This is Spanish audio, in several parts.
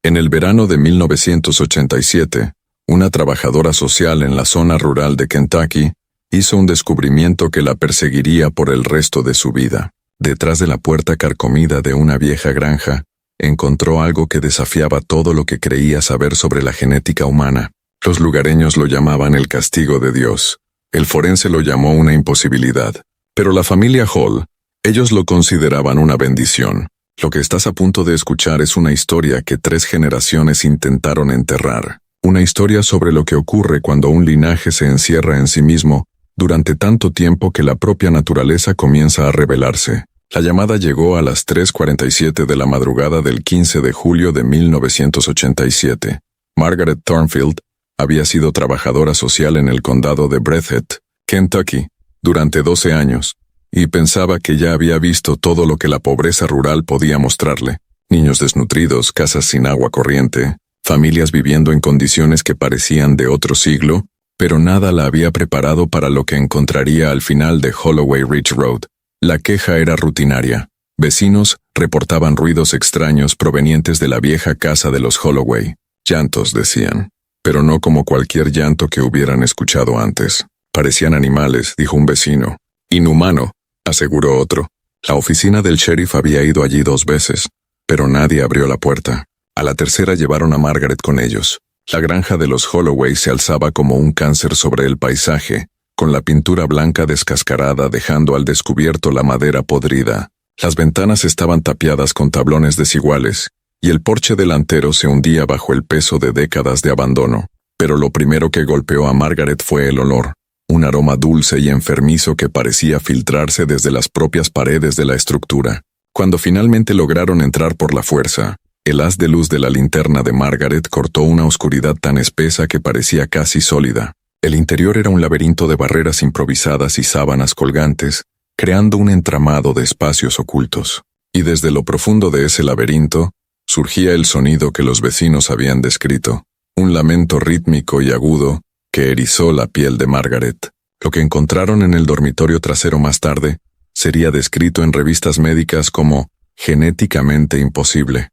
En el verano de 1987, una trabajadora social en la zona rural de Kentucky hizo un descubrimiento que la perseguiría por el resto de su vida. Detrás de la puerta carcomida de una vieja granja, encontró algo que desafiaba todo lo que creía saber sobre la genética humana. Los lugareños lo llamaban el castigo de Dios. El forense lo llamó una imposibilidad. Pero la familia Hall, ellos lo consideraban una bendición. Lo que estás a punto de escuchar es una historia que 3 generaciones intentaron enterrar. Una historia sobre lo que ocurre cuando un linaje se encierra en sí mismo durante tanto tiempo que la propia naturaleza comienza a rebelarse. La llamada llegó a las 3:47 de la madrugada del 15 de julio de 1987. Margaret Thornfield había sido trabajadora social en el condado de Breathitt, Kentucky, durante 12 años, y pensaba que ya había visto todo lo que la pobreza rural podía mostrarle. Niños desnutridos, casas sin agua corriente, familias viviendo en condiciones que parecían de otro siglo, pero nada la había preparado para lo que encontraría al final de Holloway Ridge Road. La queja era rutinaria. Vecinos reportaban ruidos extraños provenientes de la vieja casa de los Holloway. Llantos, decían, pero no como cualquier llanto que hubieran escuchado antes. Parecían animales, dijo un vecino. Inhumano, aseguró otro. La oficina del sheriff había ido allí 2 veces, pero nadie abrió la puerta. A la tercera llevaron a Margaret con ellos. La granja de los Holloway se alzaba como un cáncer sobre el paisaje, con la pintura blanca descascarada dejando al descubierto la madera podrida. Las ventanas estaban tapiadas con tablones desiguales, y el porche delantero se hundía bajo el peso de décadas de abandono. Pero lo primero que golpeó a Margaret fue el olor, un aroma dulce y enfermizo que parecía filtrarse desde las propias paredes de la estructura. Cuando finalmente lograron entrar por la fuerza, el haz de luz de la linterna de Margaret cortó una oscuridad tan espesa que parecía casi sólida. El interior era un laberinto de barreras improvisadas y sábanas colgantes, creando un entramado de espacios ocultos. Y desde lo profundo de ese laberinto, surgía el sonido que los vecinos habían descrito, un lamento rítmico y agudo que erizó la piel de Margaret. Lo que encontraron en el dormitorio trasero más tarde sería descrito en revistas médicas como genéticamente imposible.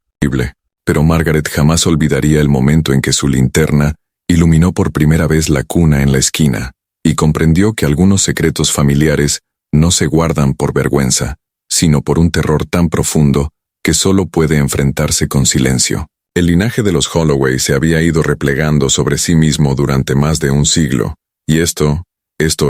Pero Margaret jamás olvidaría el momento en que su linterna iluminó por primera vez la cuna en la esquina, y comprendió que algunos secretos familiares no se guardan por vergüenza, sino por un terror tan profundo que solo puede enfrentarse con silencio. El linaje de los Holloway se había ido replegando sobre sí mismo durante más de un siglo, y esto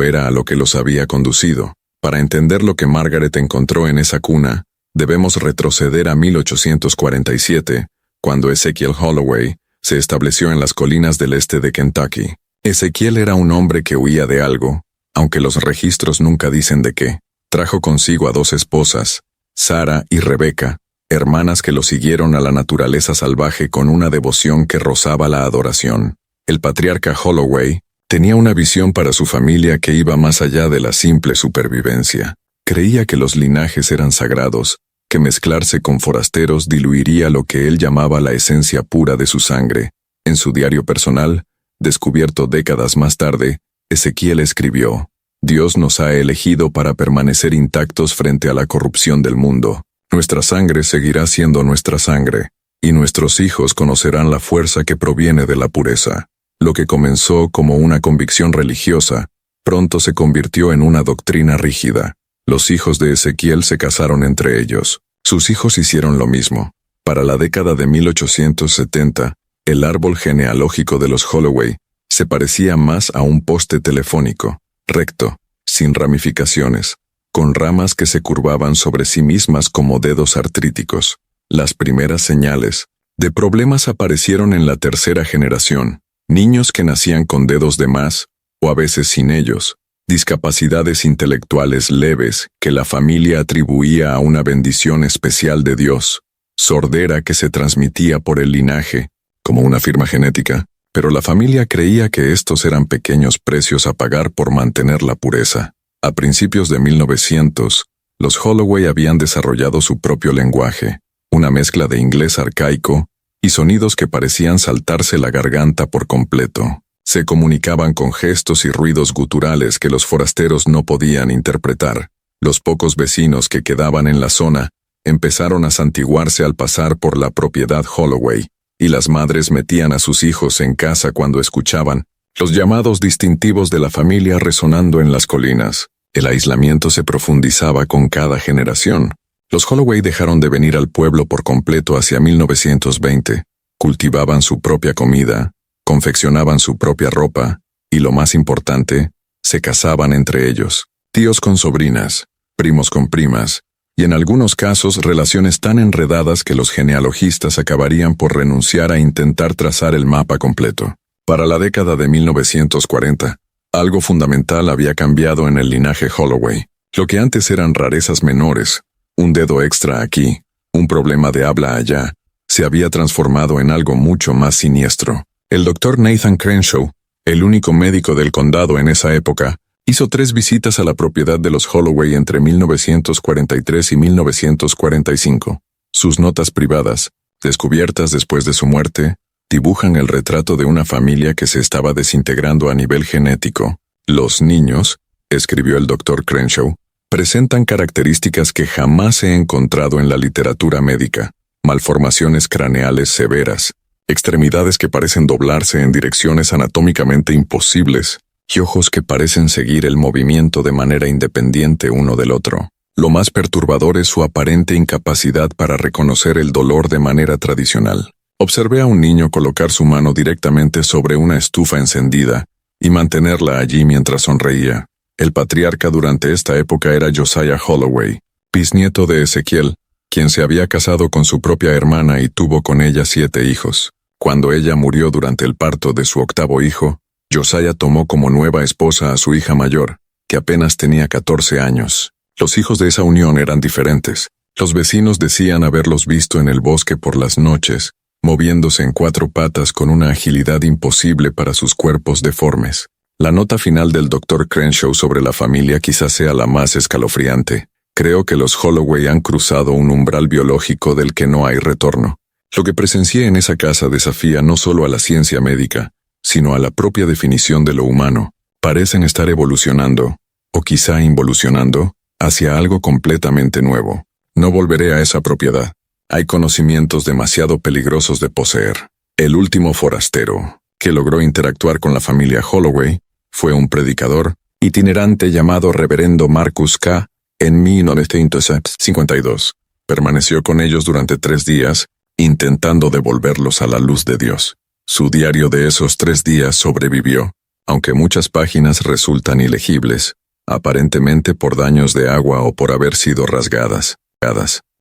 era a lo que los había conducido. Para entender lo que Margaret encontró en esa cuna, debemos retroceder a 1847, cuando Ezekiel Holloway se estableció en las colinas del este de Kentucky. Ezequiel era un hombre que huía de algo, aunque los registros nunca dicen de qué. Trajo consigo a 2 esposas, Sara y Rebecca, hermanas que lo siguieron a la naturaleza salvaje con una devoción que rozaba la adoración. El patriarca Holloway tenía una visión para su familia que iba más allá de la simple supervivencia. Creía que los linajes eran sagrados, que mezclarse con forasteros diluiría lo que él llamaba la esencia pura de su sangre. En su diario personal, descubierto décadas más tarde, Ezequiel escribió: «Dios nos ha elegido para permanecer intactos frente a la corrupción del mundo. Nuestra sangre seguirá siendo nuestra sangre, y nuestros hijos conocerán la fuerza que proviene de la pureza». Lo que comenzó como una convicción religiosa, pronto se convirtió en una doctrina rígida. Los hijos de Ezequiel se casaron entre ellos. Sus hijos hicieron lo mismo. Para la década de 1870, el árbol genealógico de los Holloway se parecía más a un poste telefónico, recto, sin ramificaciones, con ramas que se curvaban sobre sí mismas como dedos artríticos. Las primeras señales de problemas aparecieron en la tercera generación. Niños que nacían con dedos de más, o a veces sin ellos. Discapacidades intelectuales leves que la familia atribuía a una bendición especial de Dios, sordera que se transmitía por el linaje, como una firma genética, pero la familia creía que estos eran pequeños precios a pagar por mantener la pureza. A principios de 1900, los Holloway habían desarrollado su propio lenguaje, una mezcla de inglés arcaico y sonidos que parecían saltarse la garganta por completo. Se comunicaban con gestos y ruidos guturales que los forasteros no podían interpretar. Los pocos vecinos que quedaban en la zona empezaron a santiguarse al pasar por la propiedad Holloway, y las madres metían a sus hijos en casa cuando escuchaban los llamados distintivos de la familia resonando en las colinas. El aislamiento se profundizaba con cada generación. Los Holloway dejaron de venir al pueblo por completo hacia 1920. Cultivaban su propia comida, confeccionaban su propia ropa, y lo más importante, se casaban entre ellos, tíos con sobrinas, primos con primas, y en algunos casos relaciones tan enredadas que los genealogistas acabarían por renunciar a intentar trazar el mapa completo. Para la década de 1940, algo fundamental había cambiado en el linaje Holloway. Lo que antes eran rarezas menores, un dedo extra aquí, un problema de habla allá, se había transformado en algo mucho más siniestro. El doctor Nathan Crenshaw, el único médico del condado en esa época, hizo 3 visitas a la propiedad de los Holloway entre 1943 y 1945. Sus notas privadas, descubiertas después de su muerte, dibujan el retrato de una familia que se estaba desintegrando a nivel genético. Los niños, escribió el doctor Crenshaw, presentan características que jamás he encontrado en la literatura médica: malformaciones craneales severas, extremidades que parecen doblarse en direcciones anatómicamente imposibles, y ojos que parecen seguir el movimiento de manera independiente uno del otro. Lo más perturbador es su aparente incapacidad para reconocer el dolor de manera tradicional. Observé a un niño colocar su mano directamente sobre una estufa encendida y mantenerla allí mientras sonreía. El patriarca durante esta época era Josiah Holloway, bisnieto de Ezequiel, quien se había casado con su propia hermana y tuvo con ella 7 hijos. Cuando ella murió durante el parto de su 8º hijo, Josiah tomó como nueva esposa a su hija mayor, que apenas tenía 14 años. Los hijos de esa unión eran diferentes. Los vecinos decían haberlos visto en el bosque por las noches, moviéndose en 4 patas con una agilidad imposible para sus cuerpos deformes. La nota final del Dr. Crenshaw sobre la familia quizás sea la más escalofriante. Creo que los Holloway han cruzado un umbral biológico del que no hay retorno. Lo que presencié en esa casa desafía no solo a la ciencia médica, sino a la propia definición de lo humano. Parecen estar evolucionando, o quizá involucionando, hacia algo completamente nuevo. No volveré a esa propiedad. Hay conocimientos demasiado peligrosos de poseer. El último forastero que logró interactuar con la familia Holloway fue un predicador itinerante llamado Reverendo Marcus K. en 1952. Permaneció con ellos durante 3 días, intentando devolverlos a la luz de Dios. Su diario de esos 3 días sobrevivió, aunque muchas páginas resultan ilegibles, aparentemente por daños de agua o por haber sido rasgadas.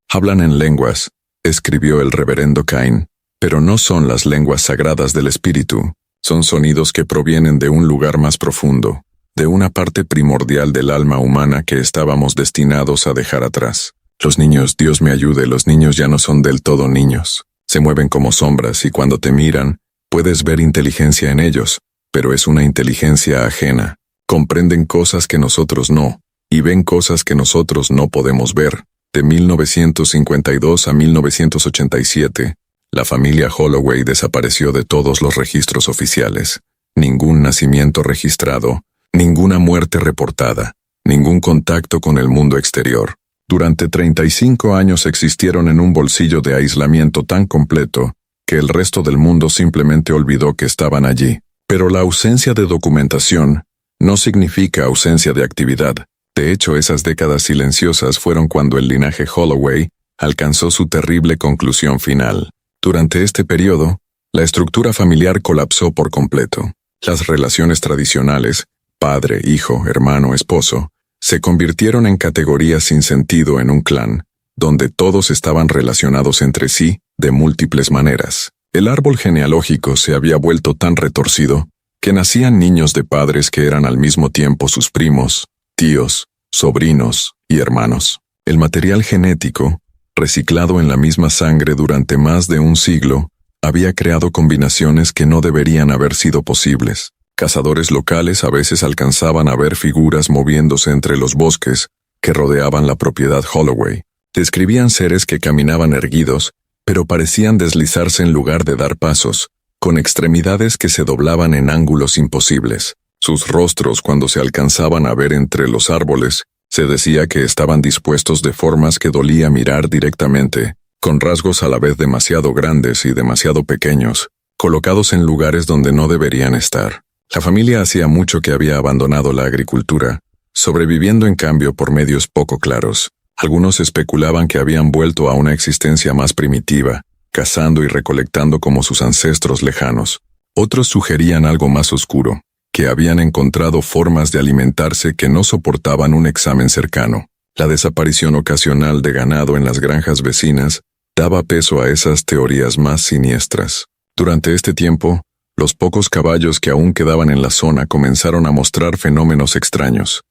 Hablan en lenguas, escribió el reverendo Cain, pero no son las lenguas sagradas del espíritu, son sonidos que provienen de un lugar más profundo, de una parte primordial del alma humana que estábamos destinados a dejar atrás. Los niños, Dios me ayude, los niños ya no son del todo niños. Se mueven como sombras y cuando te miran, puedes ver inteligencia en ellos, pero es una inteligencia ajena. Comprenden cosas que nosotros no, y ven cosas que nosotros no podemos ver. De 1952 a 1987, la familia Holloway desapareció de todos los registros oficiales. Ningún nacimiento registrado, ninguna muerte reportada, ningún contacto con el mundo exterior. Durante 35 años existieron en un bolsillo de aislamiento tan completo que el resto del mundo simplemente olvidó que estaban allí. Pero la ausencia de documentación no significa ausencia de actividad. De hecho, esas décadas silenciosas fueron cuando el linaje Holloway alcanzó su terrible conclusión final. Durante este periodo, la estructura familiar colapsó por completo. Las relaciones tradicionales, padre, hijo, hermano, esposo, se convirtieron en categorías sin sentido en un clan, donde todos estaban relacionados entre sí de múltiples maneras. El árbol genealógico se había vuelto tan retorcido que nacían niños de padres que eran al mismo tiempo sus primos, tíos, sobrinos y hermanos. El material genético, reciclado en la misma sangre durante más de un siglo, había creado combinaciones que no deberían haber sido posibles. Cazadores locales a veces alcanzaban a ver figuras moviéndose entre los bosques que rodeaban la propiedad Holloway. Describían seres que caminaban erguidos, pero parecían deslizarse en lugar de dar pasos, con extremidades que se doblaban en ángulos imposibles. Sus rostros, cuando se alcanzaban a ver entre los árboles, se decía que estaban dispuestos de formas que dolía mirar directamente, con rasgos a la vez demasiado grandes y demasiado pequeños, colocados en lugares donde no deberían estar. La familia hacía mucho que había abandonado la agricultura, sobreviviendo en cambio por medios poco claros. Algunos especulaban que habían vuelto a una existencia más primitiva, cazando y recolectando como sus ancestros lejanos. Otros sugerían algo más oscuro, que habían encontrado formas de alimentarse que no soportaban un examen cercano. La desaparición ocasional de ganado en las granjas vecinas daba peso a esas teorías más siniestras. Durante este tiempo, los pocos caballos que aún quedaban en la zona comenzaron a mostrar fenómenos extraños.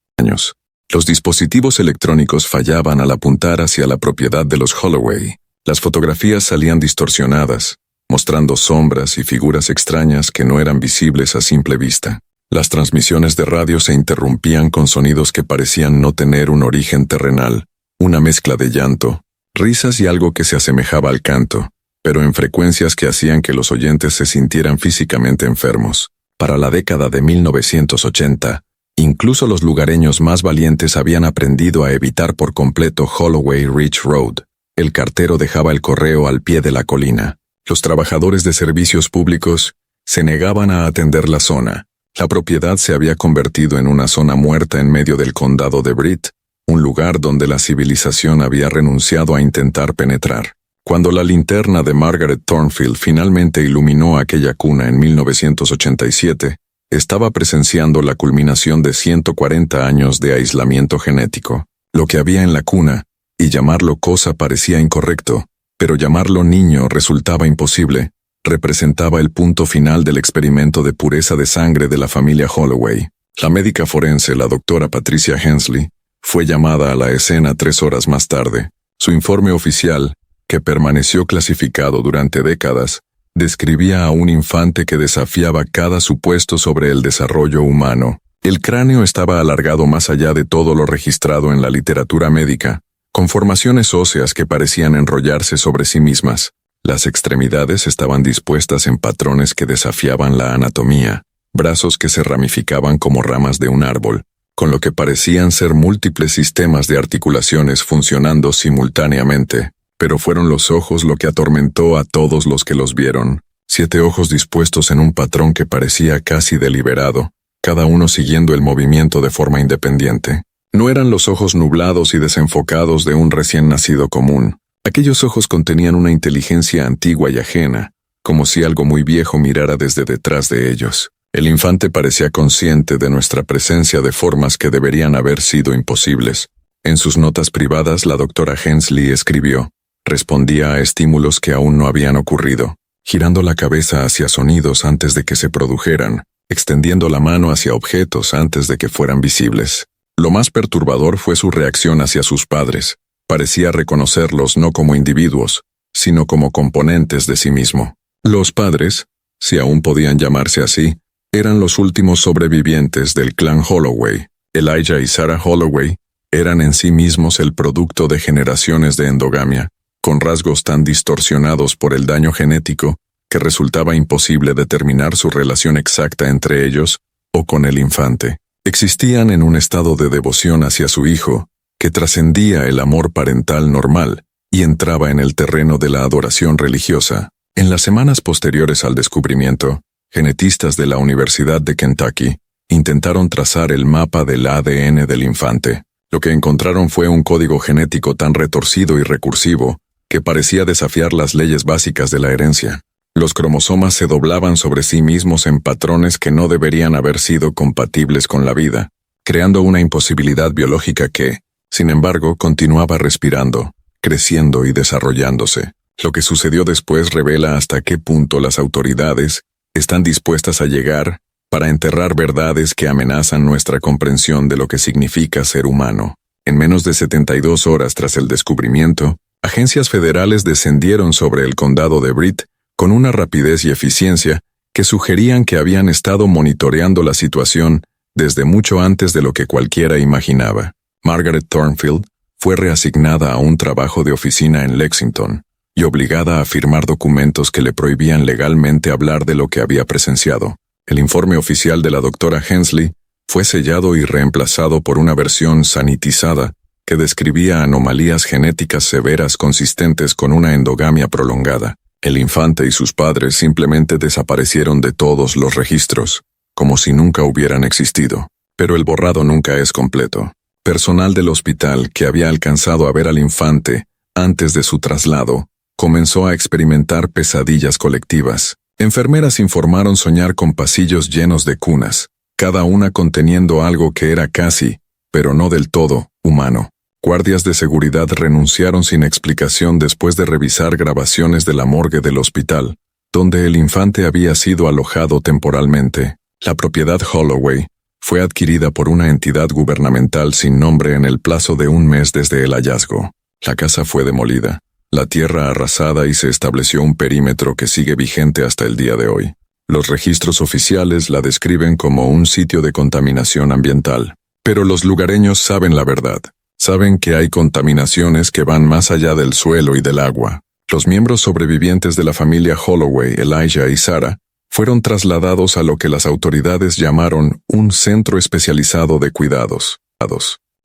Los dispositivos electrónicos fallaban al apuntar hacia la propiedad de los Holloway. Las fotografías salían distorsionadas, mostrando sombras y figuras extrañas que no eran visibles a simple vista. Las transmisiones de radio se interrumpían con sonidos que parecían no tener un origen terrenal, una mezcla de llanto, risas y algo que se asemejaba al canto, pero en frecuencias que hacían que los oyentes se sintieran físicamente enfermos. Para la década de 1980, incluso los lugareños más valientes habían aprendido a evitar por completo Holloway Ridge Road. El cartero dejaba el correo al pie de la colina. Los trabajadores de servicios públicos se negaban a atender la zona. La propiedad se había convertido en una zona muerta en medio del condado de Britt, un lugar donde la civilización había renunciado a intentar penetrar. Cuando la linterna de Margaret Thornfield finalmente iluminó aquella cuna en 1987, estaba presenciando la culminación de 140 años de aislamiento genético. Lo que había en la cuna, y llamarlo cosa parecía incorrecto, pero llamarlo niño resultaba imposible, representaba el punto final del experimento de pureza de sangre de la familia Holloway. La médica forense, la doctora Patricia Hensley, fue llamada a la escena 3 horas más tarde. Su informe oficial, que permaneció clasificado durante décadas, describía a un infante que desafiaba cada supuesto sobre el desarrollo humano. El cráneo estaba alargado más allá de todo lo registrado en la literatura médica, con formaciones óseas que parecían enrollarse sobre sí mismas. Las extremidades estaban dispuestas en patrones que desafiaban la anatomía, brazos que se ramificaban como ramas de un árbol, con lo que parecían ser múltiples sistemas de articulaciones funcionando simultáneamente. Pero fueron los ojos lo que atormentó a todos los que los vieron. 7 ojos dispuestos en un patrón que parecía casi deliberado, cada uno siguiendo el movimiento de forma independiente. No eran los ojos nublados y desenfocados de un recién nacido común. Aquellos ojos contenían una inteligencia antigua y ajena, como si algo muy viejo mirara desde detrás de ellos. El infante parecía consciente de nuestra presencia de formas que deberían haber sido imposibles. En sus notas privadas, la doctora Hensley escribió: respondía a estímulos que aún no habían ocurrido, girando la cabeza hacia sonidos antes de que se produjeran, extendiendo la mano hacia objetos antes de que fueran visibles. Lo más perturbador fue su reacción hacia sus padres. Parecía reconocerlos no como individuos, sino como componentes de sí mismo. Los padres, si aún podían llamarse así, eran los últimos sobrevivientes del clan Holloway. Elijah y Sarah Holloway eran en sí mismos el producto de generaciones de endogamia, con rasgos tan distorsionados por el daño genético que resultaba imposible determinar su relación exacta entre ellos o con el infante. Existían en un estado de devoción hacia su hijo que trascendía el amor parental normal y entraba en el terreno de la adoración religiosa. En las semanas posteriores al descubrimiento, genetistas de la Universidad de Kentucky intentaron trazar el mapa del ADN del infante. Lo que encontraron fue un código genético tan retorcido y recursivo que parecía desafiar las leyes básicas de la herencia. Los cromosomas se doblaban sobre sí mismos en patrones que no deberían haber sido compatibles con la vida, creando una imposibilidad biológica que, sin embargo, continuaba respirando, creciendo y desarrollándose. Lo que sucedió después revela hasta qué punto las autoridades están dispuestas a llegar para enterrar verdades que amenazan nuestra comprensión de lo que significa ser humano. En menos de 72 horas tras el descubrimiento, agencias federales descendieron sobre el condado de Britt con una rapidez y eficiencia que sugerían que habían estado monitoreando la situación desde mucho antes de lo que cualquiera imaginaba. Margaret Thornfield fue reasignada a un trabajo de oficina en Lexington y obligada a firmar documentos que le prohibían legalmente hablar de lo que había presenciado. El informe oficial de la doctora Hensley fue sellado y reemplazado por una versión sanitizada que describía anomalías genéticas severas consistentes con una endogamia prolongada. El infante y sus padres simplemente desaparecieron de todos los registros, como si nunca hubieran existido. Pero el borrado nunca es completo. Personal del hospital que había alcanzado a ver al infante antes de su traslado, comenzó a experimentar pesadillas colectivas. Enfermeras informaron soñar con pasillos llenos de cunas, cada una conteniendo algo que era casi, pero no del todo, humano. Guardias de seguridad renunciaron sin explicación después de revisar grabaciones de la morgue del hospital, donde el infante había sido alojado temporalmente. La propiedad Holloway fue adquirida por una entidad gubernamental sin nombre en el plazo de un mes desde el hallazgo. La casa fue demolida, la tierra arrasada y se estableció un perímetro que sigue vigente hasta el día de hoy. Los registros oficiales la describen como un sitio de contaminación ambiental. Pero los lugareños saben la verdad. Saben que hay contaminaciones que van más allá del suelo y del agua. Los miembros sobrevivientes de la familia Holloway, Elijah y Sarah, fueron trasladados a lo que las autoridades llamaron un centro especializado de cuidados.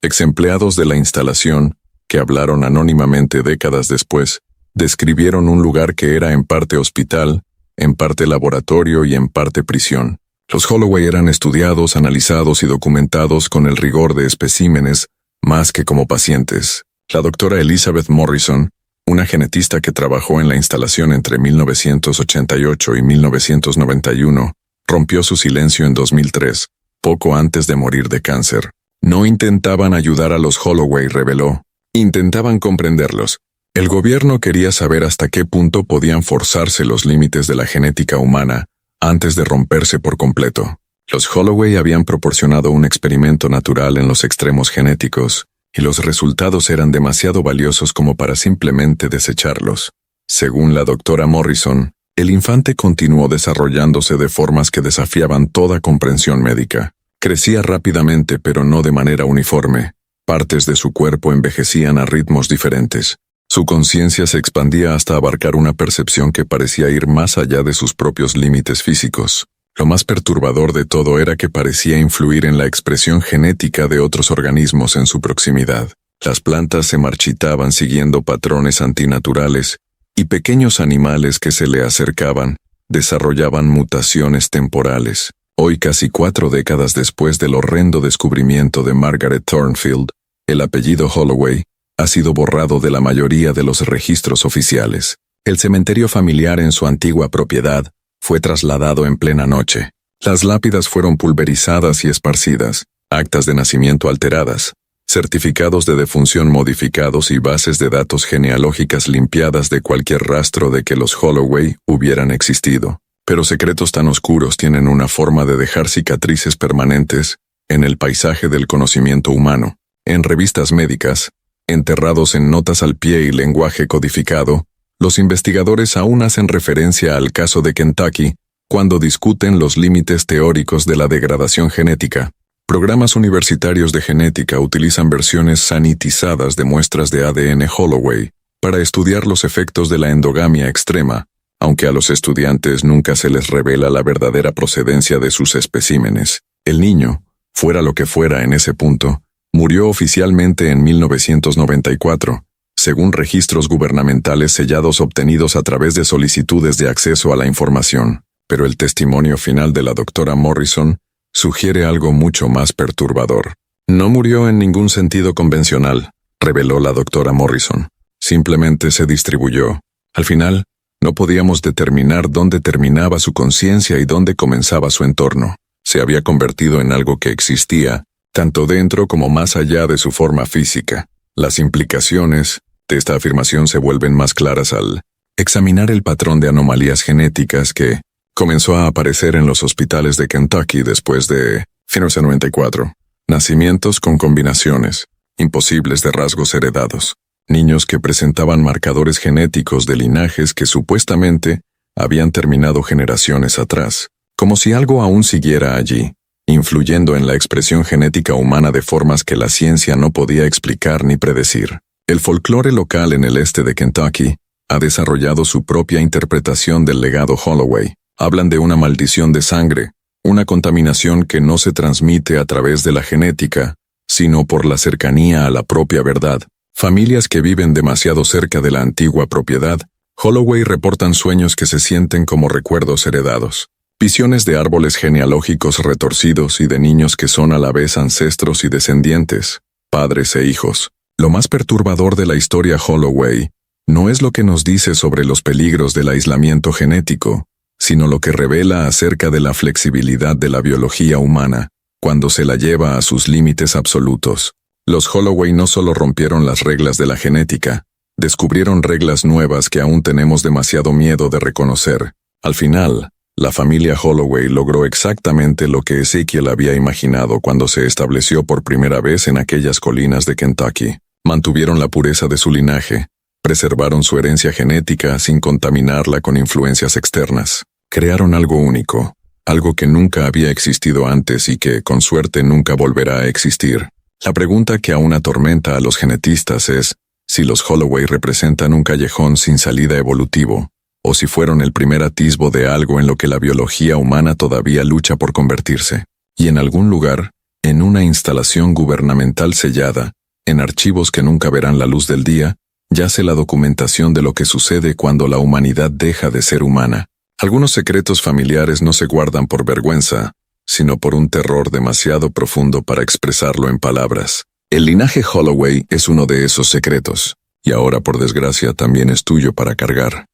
Ex-empleados de la instalación, que hablaron anónimamente décadas después, describieron un lugar que era en parte hospital, en parte laboratorio y en parte prisión. Los Holloway eran estudiados, analizados y documentados con el rigor de especímenes, más que como pacientes. La doctora Elizabeth Morrison, una genetista que trabajó en la instalación entre 1988 y 1991, rompió su silencio en 2003, poco antes de morir de cáncer. No intentaban ayudar a los Holloway, reveló. Intentaban comprenderlos. El gobierno quería saber hasta qué punto podían forzarse los límites de la genética humana antes de romperse por completo. Los Holloway habían proporcionado un experimento natural en los extremos genéticos, y los resultados eran demasiado valiosos como para simplemente desecharlos. Según la doctora Morrison, el infante continuó desarrollándose de formas que desafiaban toda comprensión médica. Crecía rápidamente pero no de manera uniforme. Partes de su cuerpo envejecían a ritmos diferentes. Su conciencia se expandía hasta abarcar una percepción que parecía ir más allá de sus propios límites físicos. Lo más perturbador de todo era que parecía influir en la expresión genética de otros organismos en su proximidad. Las plantas se marchitaban siguiendo patrones antinaturales, y pequeños animales que se le acercaban desarrollaban mutaciones temporales. Hoy, casi 4 décadas después del horrendo descubrimiento de Margaret Thornfield, el apellido Holloway ha sido borrado de la mayoría de los registros oficiales. El cementerio familiar en su antigua propiedad fue trasladado en plena noche. Las lápidas fueron pulverizadas y esparcidas, actas de nacimiento alteradas, certificados de defunción modificados y bases de datos genealógicas limpiadas de cualquier rastro de que los Holloway hubieran existido. Pero secretos tan oscuros tienen una forma de dejar cicatrices permanentes en el paisaje del conocimiento humano. En revistas médicas, enterrados en notas al pie y lenguaje codificado, los investigadores aún hacen referencia al caso de Kentucky cuando discuten los límites teóricos de la degradación genética. Programas universitarios de genética utilizan versiones sanitizadas de muestras de ADN Holloway para estudiar los efectos de la endogamia extrema, aunque a los estudiantes nunca se les revela la verdadera procedencia de sus especímenes. El niño, fuera lo que fuera en ese punto, murió oficialmente en 1994, según registros gubernamentales sellados obtenidos a través de solicitudes de acceso a la información. Pero el testimonio final de la doctora Morrison sugiere algo mucho más perturbador. No murió en ningún sentido convencional, reveló la doctora Morrison. Simplemente se distribuyó. Al final, no podíamos determinar dónde terminaba su conciencia y dónde comenzaba su entorno. Se había convertido en algo que existía, tanto dentro como más allá de su forma física. Las implicaciones de esta afirmación se vuelven más claras al examinar el patrón de anomalías genéticas que comenzó a aparecer en los hospitales de Kentucky después de 1994. Nacimientos con combinaciones imposibles de rasgos heredados. Niños que presentaban marcadores genéticos de linajes que supuestamente habían terminado generaciones atrás, como si algo aún siguiera allí, influyendo en la expresión genética humana de formas que la ciencia no podía explicar ni predecir. El folclore local en el este de Kentucky ha desarrollado su propia interpretación del legado Holloway. Hablan de una maldición de sangre, una contaminación que no se transmite a través de la genética, sino por la cercanía a la propia verdad. Familias que viven demasiado cerca de la antigua propiedad, Holloway reportan sueños que se sienten como recuerdos heredados. Visiones de árboles genealógicos retorcidos y de niños que son a la vez ancestros y descendientes, padres e hijos. Lo más perturbador de la historia Holloway no es lo que nos dice sobre los peligros del aislamiento genético, sino lo que revela acerca de la flexibilidad de la biología humana, cuando se la lleva a sus límites absolutos. Los Holloway no solo rompieron las reglas de la genética, descubrieron reglas nuevas que aún tenemos demasiado miedo de reconocer. Al final, la familia Holloway logró exactamente lo que Ezekiel había imaginado cuando se estableció por primera vez en aquellas colinas de Kentucky. Mantuvieron la pureza de su linaje, preservaron su herencia genética sin contaminarla con influencias externas. Crearon algo único, algo que nunca había existido antes y que, con suerte, nunca volverá a existir. La pregunta que aún atormenta a los genetistas es si los Holloway representan un callejón sin salida evolutivo, o si fueron el primer atisbo de algo en lo que la biología humana todavía lucha por convertirse. Y en algún lugar, en una instalación gubernamental sellada, en archivos que nunca verán la luz del día, yace la documentación de lo que sucede cuando la humanidad deja de ser humana. Algunos secretos familiares no se guardan por vergüenza, sino por un terror demasiado profundo para expresarlo en palabras. El linaje Holloway es uno de esos secretos, y ahora por desgracia también es tuyo para cargar.